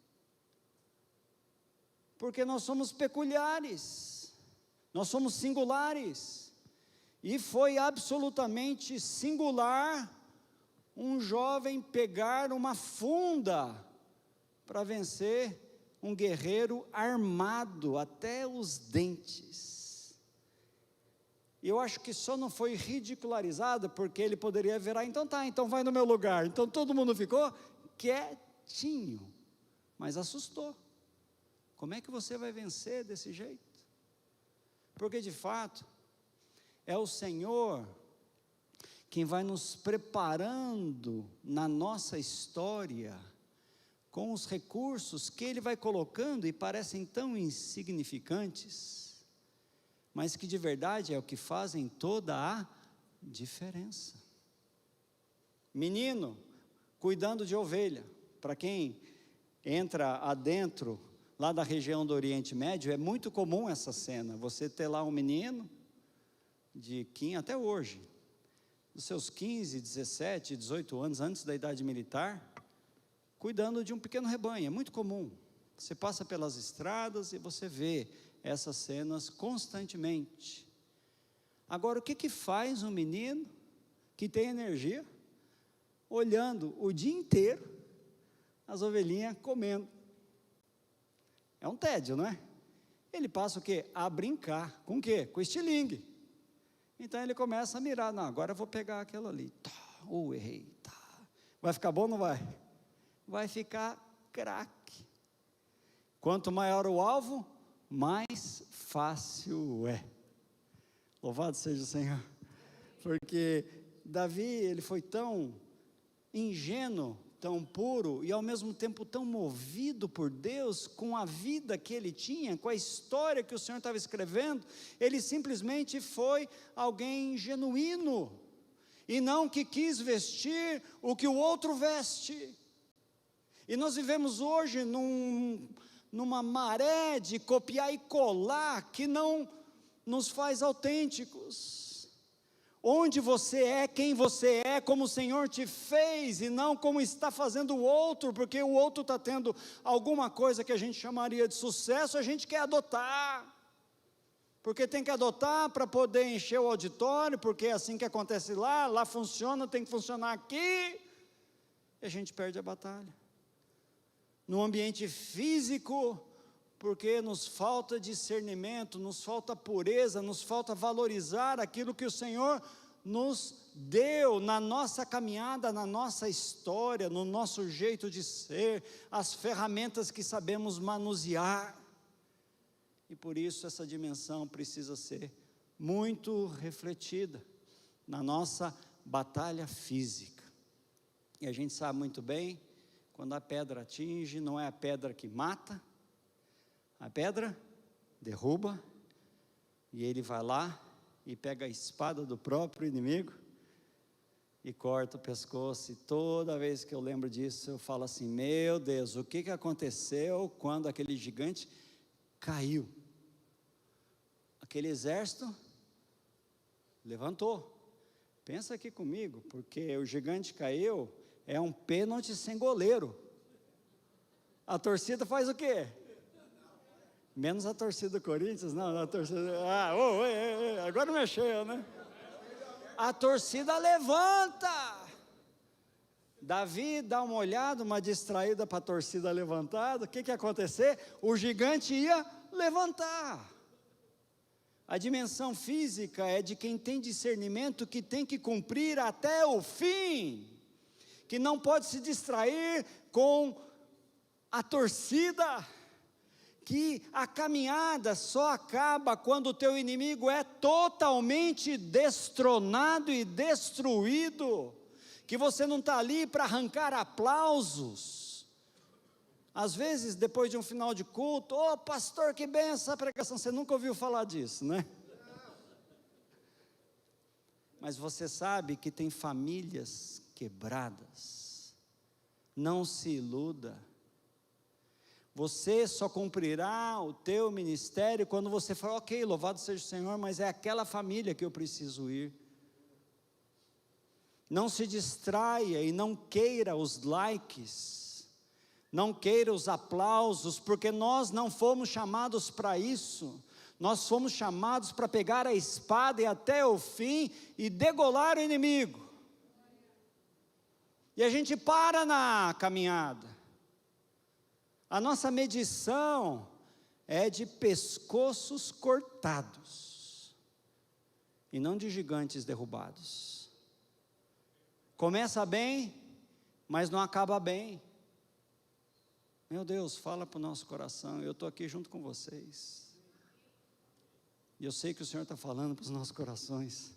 Porque nós somos peculiares, nós somos singulares. E foi absolutamente singular um jovem pegar uma funda para vencer um guerreiro armado até os dentes. E eu acho que só não foi ridicularizado porque ele poderia virar, então tá, então vai no meu lugar. Então todo mundo ficou quietinho, mas assustou. Como é que você vai vencer desse jeito? Porque de fato, é o Senhor quem vai nos preparando na nossa história, com os recursos que Ele vai colocando e parecem tão insignificantes, mas que de verdade é o que fazem toda a diferença. Menino cuidando de ovelha, para quem entra adentro, lá da região do Oriente Médio, é muito comum essa cena, você ter lá um menino, de 15 até hoje, dos seus 15, 17, 18 anos, antes da idade militar, cuidando de um pequeno rebanho, é muito comum. Você passa pelas estradas e você vê essas cenas constantemente. Agora, o que faz um menino que tem energia, olhando o dia inteiro, as ovelhinhas comendo? É um tédio, não é? Ele passa o quê? A brincar, com o quê? Com estilingue. Então ele começa a mirar, não, agora eu vou pegar aquela ali, errei, vai ficar bom ou não vai? Vai ficar craque. Quanto maior o alvo, mais fácil é. Louvado seja o Senhor, porque Davi, ele foi tão ingênuo, tão puro, e ao mesmo tempo tão movido por Deus, com a vida que ele tinha, com a história que o Senhor estava escrevendo, ele simplesmente foi alguém genuíno, e não que quis vestir o que o outro veste. E nós vivemos hoje numa maré de copiar e colar, que não nos faz autênticos. Onde você é, quem você é, como o Senhor te fez, e não como está fazendo o outro, porque o outro está tendo alguma coisa que a gente chamaria de sucesso, a gente quer adotar, porque tem que adotar para poder encher o auditório, porque é assim que acontece lá funciona, tem que funcionar aqui, e a gente perde a batalha. No ambiente físico, porque nos falta discernimento, nos falta pureza, nos falta valorizar aquilo que o Senhor nos deu na nossa caminhada, na nossa história, no nosso jeito de ser, as ferramentas que sabemos manusear. E por isso essa dimensão precisa ser muito refletida na nossa batalha física. E a gente sabe muito bem, quando a pedra atinge, não é a pedra que mata, a pedra derruba, e ele vai lá e pega a espada do próprio inimigo e corta o pescoço. E toda vez que eu lembro disso, eu falo assim: meu Deus, o que aconteceu quando aquele gigante caiu? Aquele exército levantou. Pensa aqui comigo, porque o gigante caiu, é um pênalti sem goleiro. A torcida faz o quê? Menos a torcida do Corinthians, não, a torcida, agora mexeu, né? A torcida levanta. Davi dá uma olhada, uma distraída para a torcida levantada, o que ia acontecer? O gigante ia levantar. A dimensão física é de quem tem discernimento, que tem que cumprir até o fim, que não pode se distrair com a torcida, que a caminhada só acaba quando o teu inimigo é totalmente destronado e destruído, que você não está ali para arrancar aplausos. Às vezes, depois de um final de culto, pastor, que bem essa pregação, você nunca ouviu falar disso, né? Mas você sabe que tem famílias quebradas. Não se iluda. Você só cumprirá o teu ministério quando você falar: ok, louvado seja o Senhor, mas é aquela família que eu preciso ir. Não se distraia e não queira os likes, não queira os aplausos, porque nós não fomos chamados para isso. Nós fomos chamados para pegar a espada e até o fim e degolar o inimigo. E a gente para na caminhada. A nossa medição é de pescoços cortados e não de gigantes derrubados. Começa bem, mas não acaba bem. Meu Deus, fala para o nosso coração, eu estou aqui junto com vocês. E eu sei que o Senhor está falando para os nossos corações.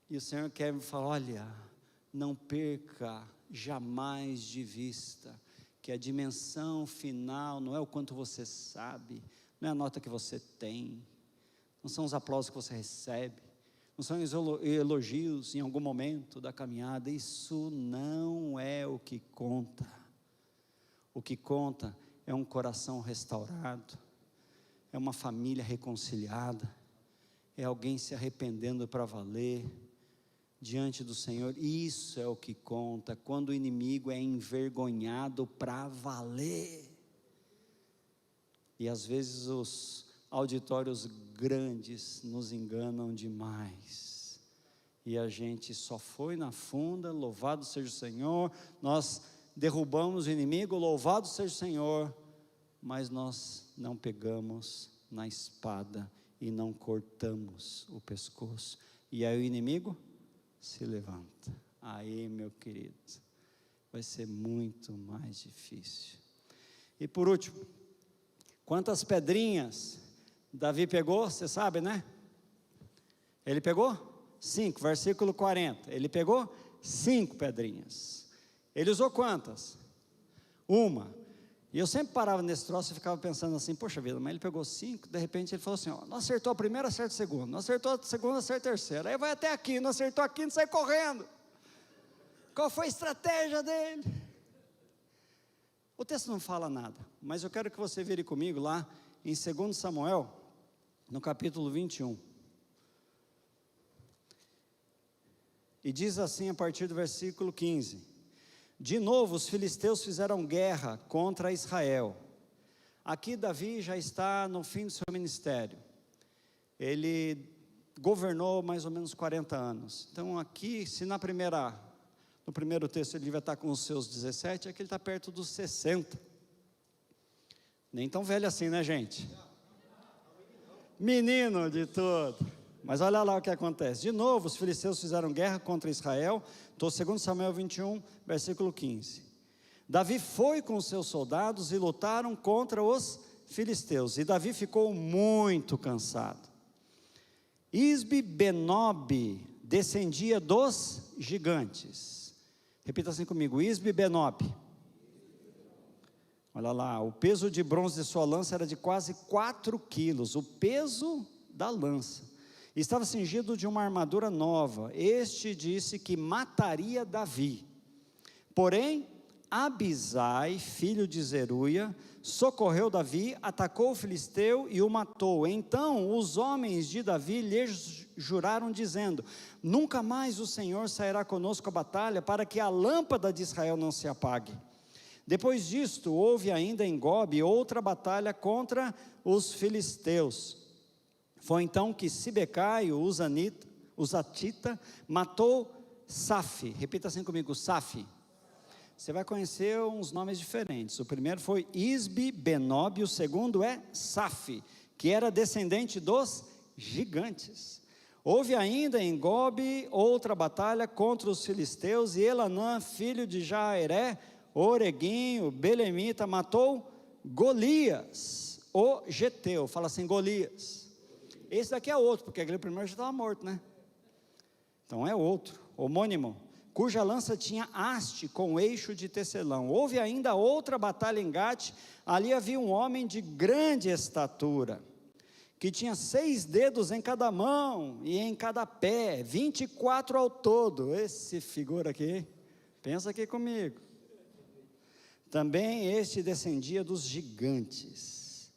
E o Senhor quer me falar, olha, não perca jamais de vista que a dimensão final não é o quanto você sabe, não é a nota que você tem, não são os aplausos que você recebe, não são os elogios em algum momento da caminhada, isso não é o que conta. O que conta é um coração restaurado, é uma família reconciliada, é alguém se arrependendo para valer diante do Senhor. Isso é o que conta, quando o inimigo é envergonhado para valer. E às vezes os auditórios grandes nos enganam demais, e a gente só foi na funda, louvado seja o Senhor, nós derrubamos o inimigo, louvado seja o Senhor, mas nós não pegamos na espada e não cortamos o pescoço, e aí o inimigo se levanta. Aí, meu querido, vai ser muito mais difícil. E por último, quantas pedrinhas Davi pegou? Você sabe, né? Ele pegou 5, versículo 40. Ele pegou 5 pedrinhas. Ele usou quantas? 1. E eu sempre parava nesse troço e ficava pensando assim, poxa vida, mas ele pegou 5, de repente ele falou assim, ó, não acertou a primeira, acerta a segunda, não acertou a segunda, acerta a terceira, aí vai até aqui, não acertou a quinta, sai correndo. Qual foi a estratégia dele? O texto não fala nada, mas eu quero que você vire comigo lá em 2 Samuel, no capítulo 21. E diz assim a partir do versículo 15: de novo os filisteus fizeram guerra contra Israel. Aqui Davi já está no fim do seu ministério. Ele governou mais ou menos 40 anos. Então aqui, se no primeiro texto ele devia estar com os seus 17, aqui ele está perto dos 60. Nem tão velho assim, né, gente? Menino de tudo. Mas olha lá o que acontece. De novo os filisteus fizeram guerra contra Israel. Estou 2 Samuel 21, versículo 15. Davi foi com os seus soldados e lutaram contra os filisteus. E Davi ficou muito cansado. Isbi-Benob descendia dos gigantes. Repita assim comigo, Isbi-Benob. Olha lá, o peso de bronze de sua lança era de quase 4 quilos. O peso da lança. Estava cingido de uma armadura nova. Este disse que mataria Davi. Porém, Abisai, filho de Zeruia, socorreu Davi, atacou o filisteu e o matou. Então os homens de Davi lhe juraram dizendo, nunca mais o Senhor sairá conosco à batalha, para que a lâmpada de Israel não se apague. Depois disto, houve ainda em Gobe outra batalha contra os filisteus. Foi então que Sibecai, o Uzatita, matou Safi. Repita assim comigo, Safi. Você vai conhecer uns nomes diferentes. O primeiro foi Isbi-Benob, o segundo é Safi, que era descendente dos gigantes. Houve ainda em Gobe outra batalha contra os filisteus, e Elanã, filho de Jairé, Oreguinho, Belemita, matou Golias, o Geteu. Fala assim, Golias. Esse daqui é outro, porque aquele primeiro já estava morto, né? Então é outro, homônimo, cuja lança tinha haste com eixo de tecelão. Houve ainda outra batalha em Gate. Ali havia um homem de grande estatura, que tinha 6 dedos em cada mão e em cada pé, 24 ao todo. Esse figura aqui, pensa aqui comigo. Também este descendia dos gigantes.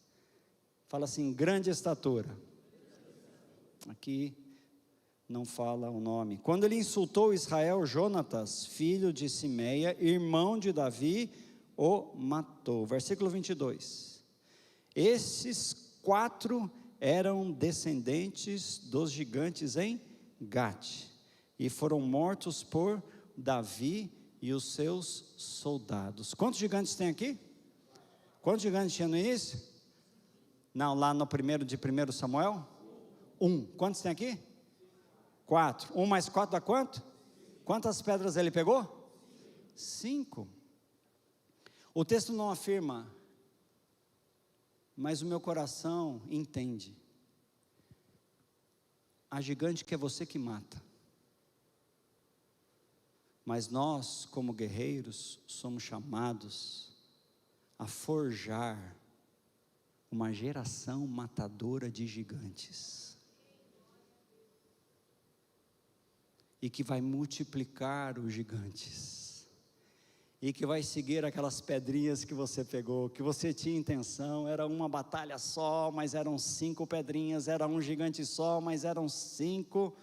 Fala assim, grande estatura. Aqui não fala o nome. Quando ele insultou Israel, Jonatas, filho de Simeia, irmão de Davi, o matou. Versículo 22. Esses 4 eram descendentes dos gigantes em Gate, e foram mortos por Davi e os seus soldados. Quantos gigantes tem aqui? Quantos gigantes tinha no início? Não, lá no primeiro de 1 Samuel? 1. Quantos tem aqui? 4. 1 mais 4 dá quanto? Quantas pedras ele pegou? 5. O texto não afirma, mas o meu coração entende. Há gigante que é você que mata. Mas nós, como guerreiros, somos chamados a forjar uma geração matadora de gigantes. E que vai multiplicar os gigantes. E que vai seguir aquelas pedrinhas que você pegou, que você tinha intenção, era uma batalha só, mas eram 5 pedrinhas, era um gigante só, mas eram 5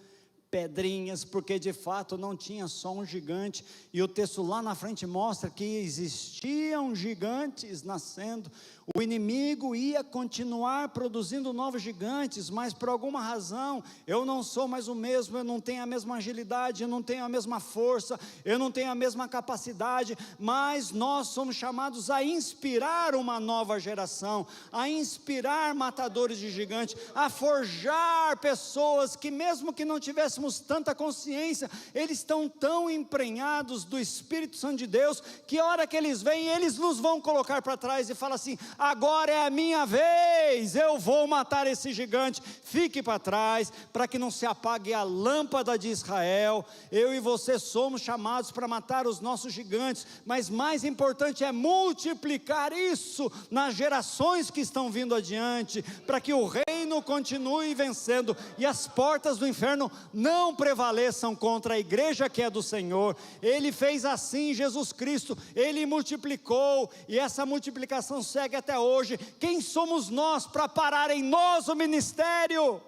pedrinhas, porque de fato não tinha só um gigante, e o texto lá na frente mostra que existiam gigantes nascendo. O inimigo ia continuar produzindo novos gigantes, mas por alguma razão, eu não sou mais o mesmo, eu não tenho a mesma agilidade, eu não tenho a mesma força, eu não tenho a mesma capacidade, mas nós somos chamados a inspirar uma nova geração, a inspirar matadores de gigantes, a forjar pessoas que mesmo que não tivéssemos tanta consciência, eles estão tão emprenhados do Espírito Santo de Deus, que a hora que eles vêm, eles nos vão colocar para trás e falam assim: agora é a minha vez, eu vou matar esse gigante, fique para trás, para que não se apague a lâmpada de Israel. Eu e você somos chamados para matar os nossos gigantes, mas mais importante é multiplicar isso nas gerações que estão vindo adiante, para que o reino continue vencendo, e as portas do inferno não prevaleçam contra a igreja que é do Senhor. Ele fez assim, Jesus Cristo, Ele multiplicou, e essa multiplicação segue até hoje. Quem somos nós para parar em nós o ministério?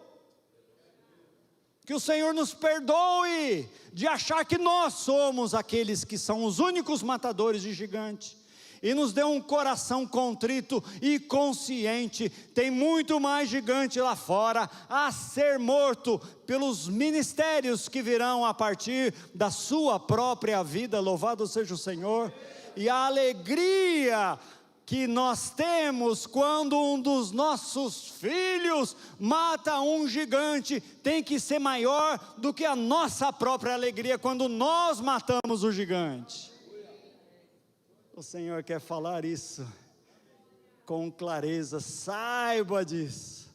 Que o Senhor nos perdoe de achar que nós somos aqueles que são os únicos matadores de gigante, e nos dê um coração contrito e consciente. Tem muito mais gigante lá fora a ser morto pelos ministérios que virão a partir da sua própria vida. Louvado seja o Senhor. E a alegria que nós temos quando um dos nossos filhos mata um gigante tem que ser maior do que a nossa própria alegria quando nós matamos o gigante. O Senhor quer falar isso com clareza. Saiba disso.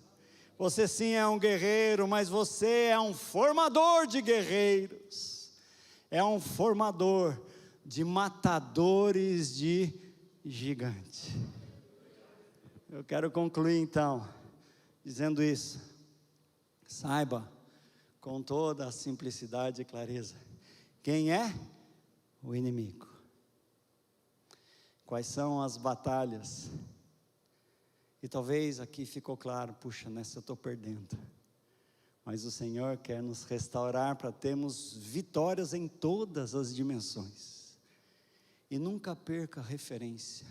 Você sim é um guerreiro, mas você é um formador de guerreiros, é um formador de matadores de gigante. Eu quero concluir então dizendo isso. Saiba com toda a simplicidade e clareza quem é o inimigo, quais são as batalhas. E talvez aqui ficou claro: puxa, nessa eu estou perdendo, mas o Senhor quer nos restaurar para termos vitórias em todas as dimensões. E nunca perca a referência.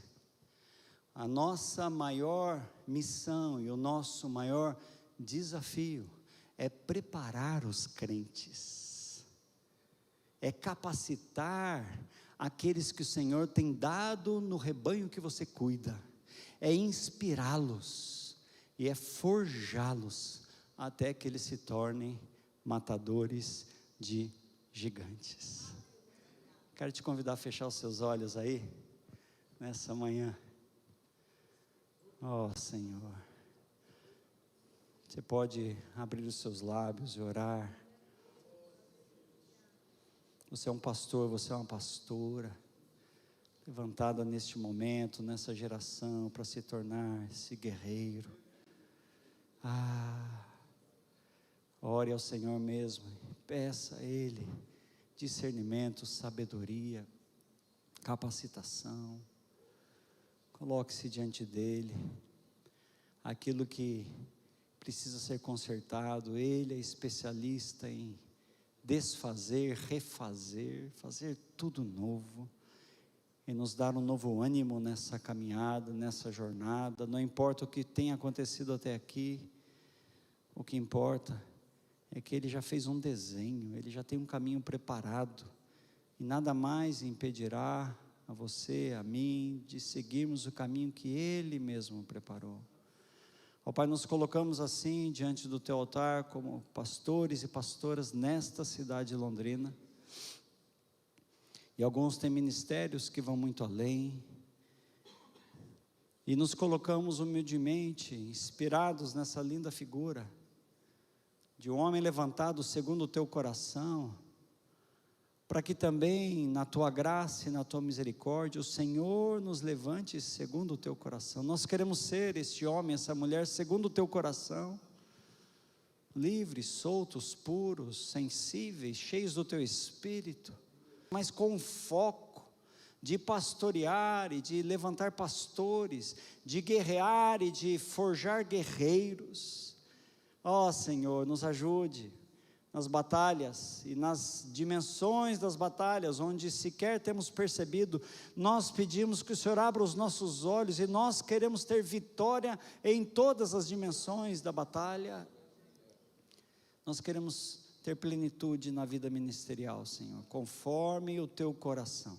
A nossa maior missão e o nosso maior desafio é preparar os crentes, é capacitar aqueles que o Senhor tem dado no rebanho que você cuida, é inspirá-los e é forjá-los até que eles se tornem matadores de gigantes. Quero te convidar a fechar os seus olhos aí, nessa manhã. Oh Senhor, você pode abrir os seus lábios e orar. Você é um pastor, você é uma pastora, levantada neste momento, nessa geração, para se tornar esse guerreiro. Ore ao Senhor mesmo, peça a Ele discernimento, sabedoria, capacitação. Coloque-se diante dEle. Aquilo que precisa ser consertado, Ele é especialista em desfazer, refazer, fazer tudo novo. e nos dar um novo ânimo nessa caminhada, nessa jornada. Não importa o que tenha acontecido até aqui, o que importa é que Ele já fez um desenho, Ele já tem um caminho preparado, e nada mais impedirá a você, a mim, de seguirmos o caminho que Ele mesmo preparou. Ó Pai, nos colocamos assim diante do Teu altar, como pastores e pastoras nesta cidade de Londrina, e alguns têm ministérios que vão muito além, e nos colocamos humildemente, inspirados nessa linda figura, de um homem levantado segundo o Teu coração, para que também na Tua graça e na Tua misericórdia, o Senhor nos levante segundo o Teu coração. Nós queremos ser este homem, essa mulher, segundo o Teu coração, livres, soltos, puros, sensíveis, cheios do Teu Espírito, mas com foco de pastorear e de levantar pastores, de guerrear e de forjar guerreiros. Ó Senhor, nos ajude nas batalhas e nas dimensões das batalhas, onde sequer temos percebido. Nós pedimos que o Senhor abra os nossos olhos, e nós queremos ter vitória em todas as dimensões da batalha. Nós queremos ter plenitude na vida ministerial, Senhor, conforme o Teu coração.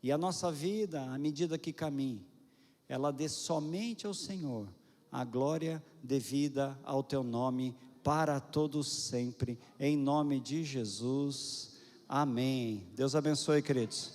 E a nossa vida, à medida que caminhe, ela dê somente ao Senhor a glória devida ao Teu nome, para todos sempre, em nome de Jesus, amém. Deus abençoe, queridos.